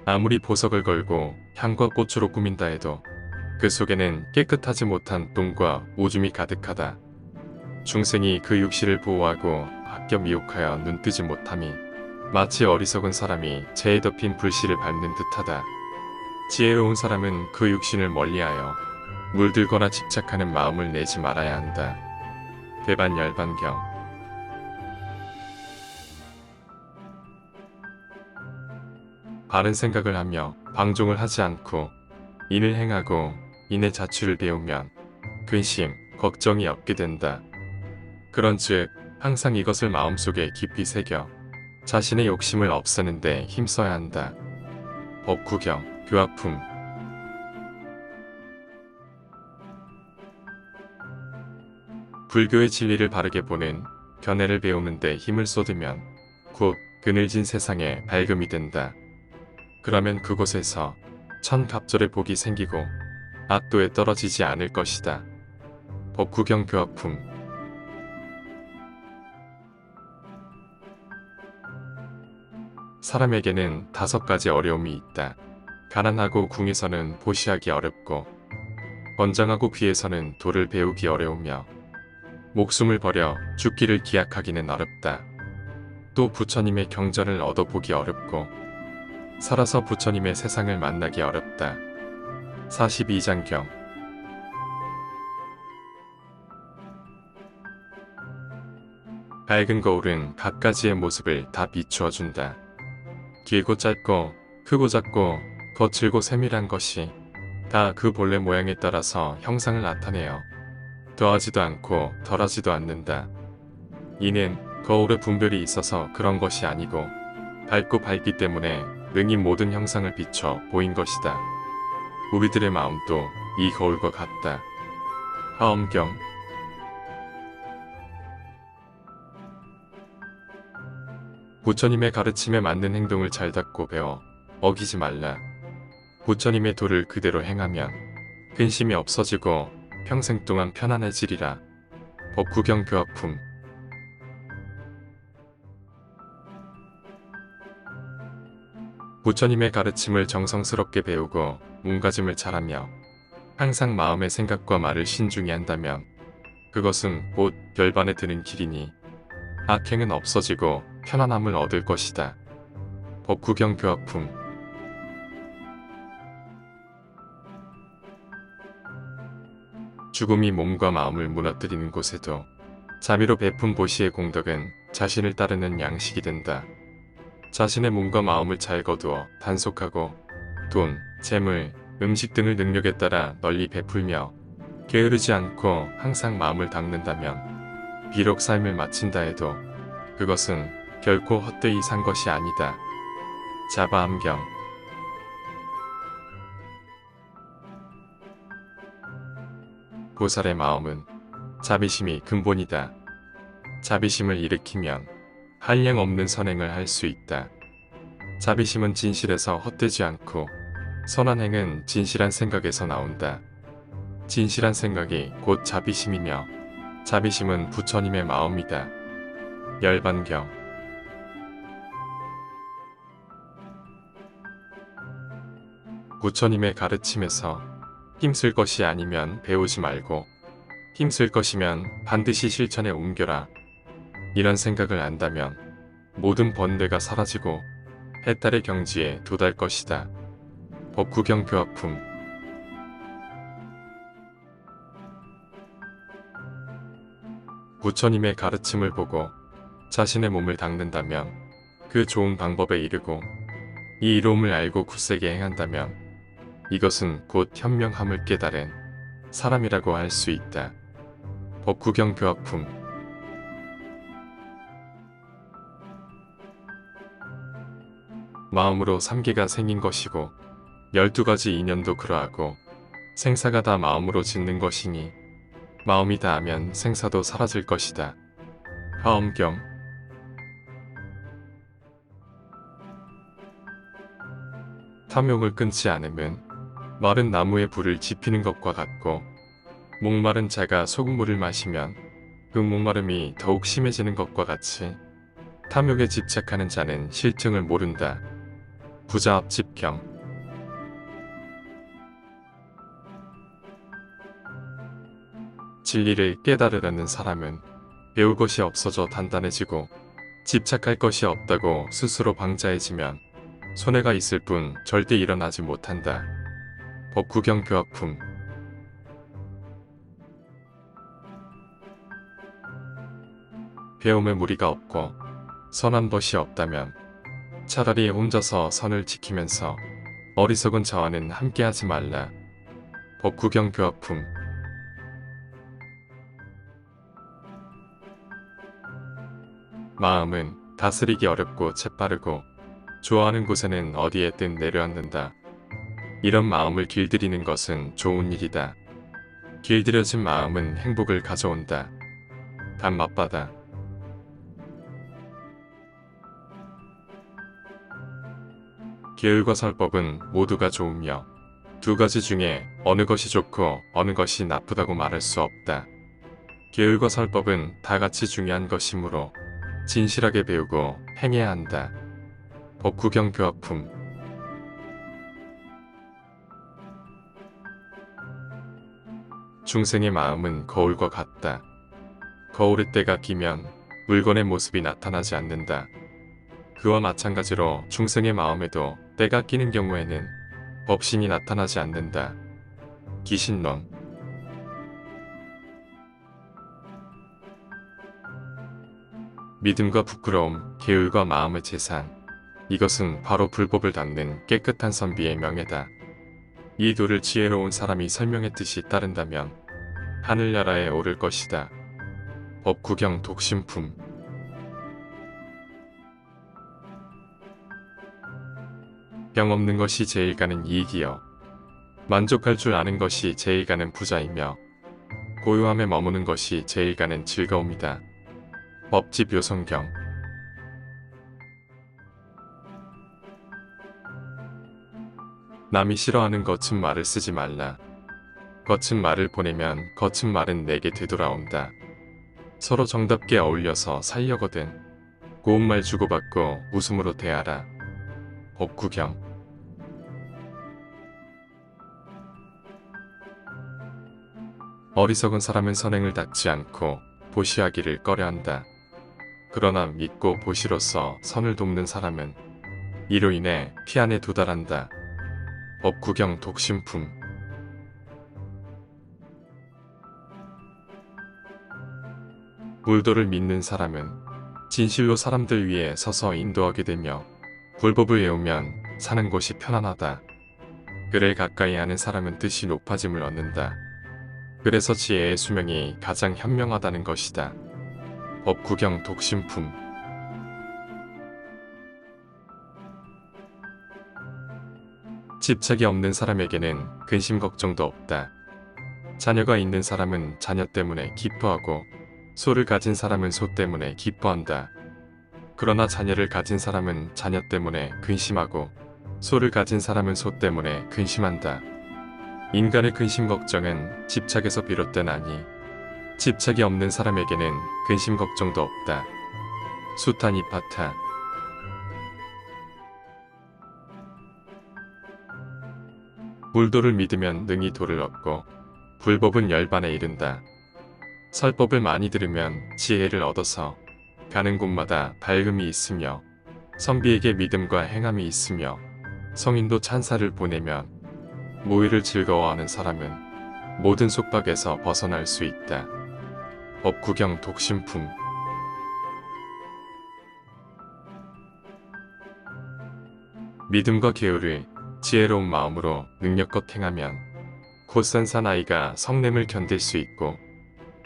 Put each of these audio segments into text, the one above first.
아무리 보석을 걸고 향과 꽃으로 꾸민다 해도 그 속에는 깨끗하지 못한 똥과 오줌이 가득하다. 중생이 그 육신을 보호하고 아껴 미혹하여 눈뜨지 못함이 마치 어리석은 사람이 재에 덮인 불씨를 밟는 듯하다. 지혜로운 사람은 그 육신을 멀리하여 물들거나 집착하는 마음을 내지 말아야 한다. 대반 열반경. 바른 생각을 하며 방종을 하지 않고 인을 행하고 인의 자취를 배우면 근심, 걱정이 없게 된다. 그런즉 항상 이것을 마음속에 깊이 새겨 자신의 욕심을 없애는 데 힘써야 한다. 법구경, 교화품. 불교의 진리를 바르게 보는 견해를 배우는 데 힘을 쏟으면 곧 그늘진 세상에 밝음이 된다. 그러면 그곳에서 천갑절의 복이 생기고 악도에 떨어지지 않을 것이다. 법구경 교화품. 사람에게는 5가지 어려움이 있다. 가난하고 궁에서는 보시하기 어렵고 건장하고 귀에서는 도를 배우기 어려우며 목숨을 버려 죽기를 기약하기는 어렵다. 또 부처님의 경전을 얻어보기 어렵고 살아서 부처님의 세상을 만나기 어렵다. 42장경. 밝은 거울은 갖가지의 모습을 다 비추어 준다. 길고 짧고 크고 작고 거칠고 세밀한 것이 다 그 본래 모양에 따라서 형상을 나타내어 더하지도 않고 덜하지도 않는다. 이는 거울에 분별이 있어서 그런 것이 아니고 밝고 밝기 때문에 능히 모든 형상을 비춰 보인 것이다. 우리들의 마음도 이 거울과 같다. 하엄경. 부처님의 가르침에 맞는 행동을 잘 닦고 배워 어기지 말라. 부처님의 도를 그대로 행하면 근심이 없어지고 평생 동안 편안해지리라. 법구경 교화품. 부처님의 가르침을 정성스럽게 배우고 몸가짐을 잘하며 항상 마음의 생각과 말을 신중히 한다면 그것은 곧 열반에 드는 길이니 악행은 없어지고 편안함을 얻을 것이다. 법구경 교화품. 죽음이 몸과 마음을 무너뜨리는 곳에도 자비로 베푼 보시의 공덕은 자신을 따르는 양식이 된다. 자신의 몸과 마음을 잘 거두어 단속하고 돈, 재물, 음식 등을 능력에 따라 널리 베풀며 게으르지 않고 항상 마음을 닦는다면 비록 삶을 마친다 해도 그것은 결코 헛되이 산 것이 아니다. 자바암경. 보살의 마음은 자비심이 근본이다. 자비심을 일으키면 한량 없는 선행을 할 수 있다. 자비심은 진실에서 헛되지 않고 선한 행은 진실한 생각에서 나온다. 진실한 생각이 곧 자비심이며 자비심은 부처님의 마음이다. 열반경. 부처님의 가르침에서 힘쓸 것이 아니면 배우지 말고 힘쓸 것이면 반드시 실천에 옮겨라. 이런 생각을 안다면 모든 번뇌가 사라지고 해탈의 경지에 도달 것이다. 법구경 교화품. 부처님의 가르침을 보고 자신의 몸을 닦는다면 그 좋은 방법에 이르고 이 이로움을 알고 굳세게 행한다면 이것은 곧 현명함을 깨달은 사람이라고 할 수 있다. 법구경 교화품. 마음으로 3계가 생긴 것이고 12가지 인연도 그러하고 생사가 다 마음으로 짓는 것이니 마음이 다하면 생사도 사라질 것이다. 하엄경. 탐욕을 끊지 않으면 마른 나무에 불을 지피는 것과 같고 목마른 자가 소금물을 마시면 그 목마름이 더욱 심해지는 것과 같이 탐욕에 집착하는 자는 실증을 모른다. 부자 앞집경. 진리를 깨달으려는 사람은 배울 것이 없어져 단단해지고 집착할 것이 없다고 스스로 방자해지면 손해가 있을 뿐 절대 일어나지 못한다. 법구경 교학품. 배움에 무리가 없고 선한 것이 없다면 차라리 혼자서 선을 지키면서 어리석은 자와는 함께하지 말라. 법구경 교학품. 마음은 다스리기 어렵고 재빠르고 좋아하는 곳에는 어디에든 내려앉는다. 이런 마음을 길들이는 것은 좋은 일이다. 길들여진 마음은 행복을 가져온다. 단 맞바다. 계율과 설법은 모두가 좋으며 두 가지 중에 어느 것이 좋고 어느 것이 나쁘다고 말할 수 없다. 계율과 설법은 다 같이 중요한 것이므로 진실하게 배우고 행해야 한다. 법구경 교학품. 중생의 마음은 거울과 같다. 거울의 때가 끼면 물건의 모습이 나타나지 않는다. 그와 마찬가지로 중생의 마음에도 때가 끼는 경우에는 법신이 나타나지 않는다. 기신론. 믿음과 부끄러움, 계율과 마음의 재산. 이것은 바로 불법을 닦는 깨끗한 선비의 명예다. 이 도를 지혜로운 사람이 설명했듯이 따른다면 하늘나라에 오를 것이다. 법구경 독심품. 병 없는 것이 제일 가는 이익이요. 만족할 줄 아는 것이 제일 가는 부자이며 고요함에 머무는 것이 제일 가는 즐거움이다. 법집 요성경. 남이 싫어하는 거친 말을 쓰지 말라. 거친 말을 보내면 거친 말은 내게 되돌아온다. 서로 정답게 어울려서 살려거든 고운 말 주고받고 웃음으로 대하라. 법구경. 어리석은 사람은 선행을 닦지 않고 보시하기를 꺼려한다. 그러나 믿고 보시로서 선을 돕는 사람은 이로 인해 피안에 도달한다. 법구경 독심품. 물도를 믿는 사람은 진실로 사람들 위에 서서 인도하게 되며 불법을 외우면 사는 곳이 편안하다. 글을 가까이 하는 사람은 뜻이 높아짐을 얻는다. 그래서 지혜의 수명이 가장 현명하다는 것이다. 법구경 독심품. 집착이 없는 사람에게는 근심 걱정도 없다. 자녀가 있는 사람은 자녀 때문에 기뻐하고 소를 가진 사람은 소 때문에 기뻐한다. 그러나 자녀를 가진 사람은 자녀 때문에 근심하고 소를 가진 사람은 소 때문에 근심한다. 인간의 근심 걱정은 집착에서 비롯되나니 집착이 없는 사람에게는 근심 걱정도 없다. 수타니파타. 물도를 믿으면 능히 도를 얻고 불법은 열반에 이른다. 설법을 많이 들으면 지혜를 얻어서 가는 곳마다 밝음이 있으며 선비에게 믿음과 행함이 있으며 성인도 찬사를 보내면 모의를 즐거워하는 사람은 모든 속박에서 벗어날 수 있다. 법구경 독심품. 믿음과 계율을 지혜로운 마음으로 능력껏 행하면 곧산 사나이가 성냄을 견딜 수 있고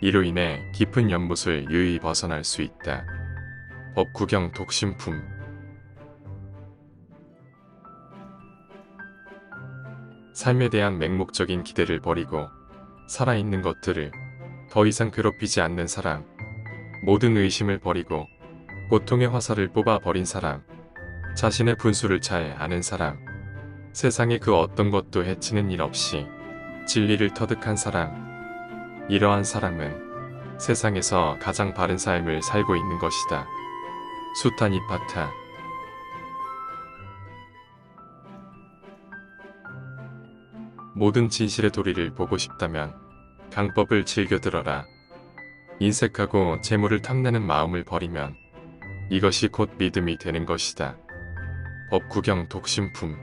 이로 인해 깊은 연못을 유유히 벗어날 수 있다. 법구경 독심품. 삶에 대한 맹목적인 기대를 버리고 살아있는 것들을 더 이상 괴롭히지 않는 사람, 모든 의심을 버리고 고통의 화살을 뽑아 버린 사람, 자신의 분수를 잘 아는 사람, 세상의 그 어떤 것도 해치는 일 없이 진리를 터득한 사람, 이러한 사람은 세상에서 가장 바른 삶을 살고 있는 것이다. 수타니파타. 모든 진실의 도리를 보고 싶다면 강법을 즐겨 들어라. 인색하고 재물을 탐내는 마음을 버리면 이것이 곧 믿음이 되는 것이다. 법구경 독심품.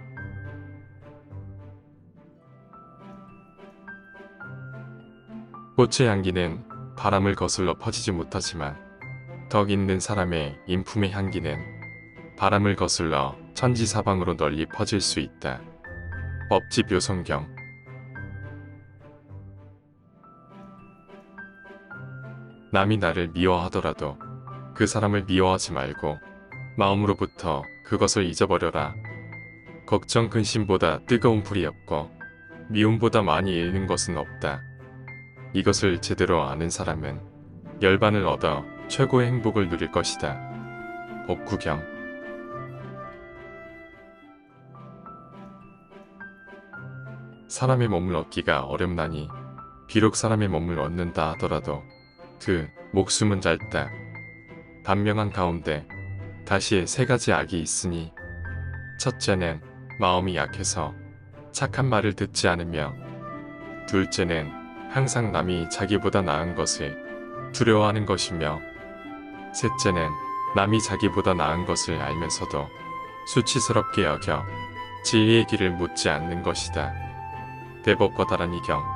꽃의 향기는 바람을 거슬러 퍼지지 못하지만 덕 있는 사람의 인품의 향기는 바람을 거슬러 천지사방으로 널리 퍼질 수 있다. 법집 요성경. 남이 나를 미워하더라도 그 사람을 미워하지 말고 마음으로부터 그것을 잊어버려라. 걱정 근심보다 뜨거운 불이 없고 미움보다 많이 잃는 것은 없다. 이것을 제대로 아는 사람은 열반을 얻어 최고의 행복을 누릴 것이다. 법구경. 사람의 몸을 얻기가 어렵나니 비록 사람의 몸을 얻는다 하더라도 그 목숨은 짧다. 단명한 가운데 다시 세 가지 악이 있으니 첫째는 마음이 약해서 착한 말을 듣지 않으며, 둘째는 항상 남이 자기보다 나은 것을 두려워하는 것이며, 셋째는 남이 자기보다 나은 것을 알면서도 수치스럽게 여겨 진리의 길을 묻지 않는 것이다. 대법과다란이경.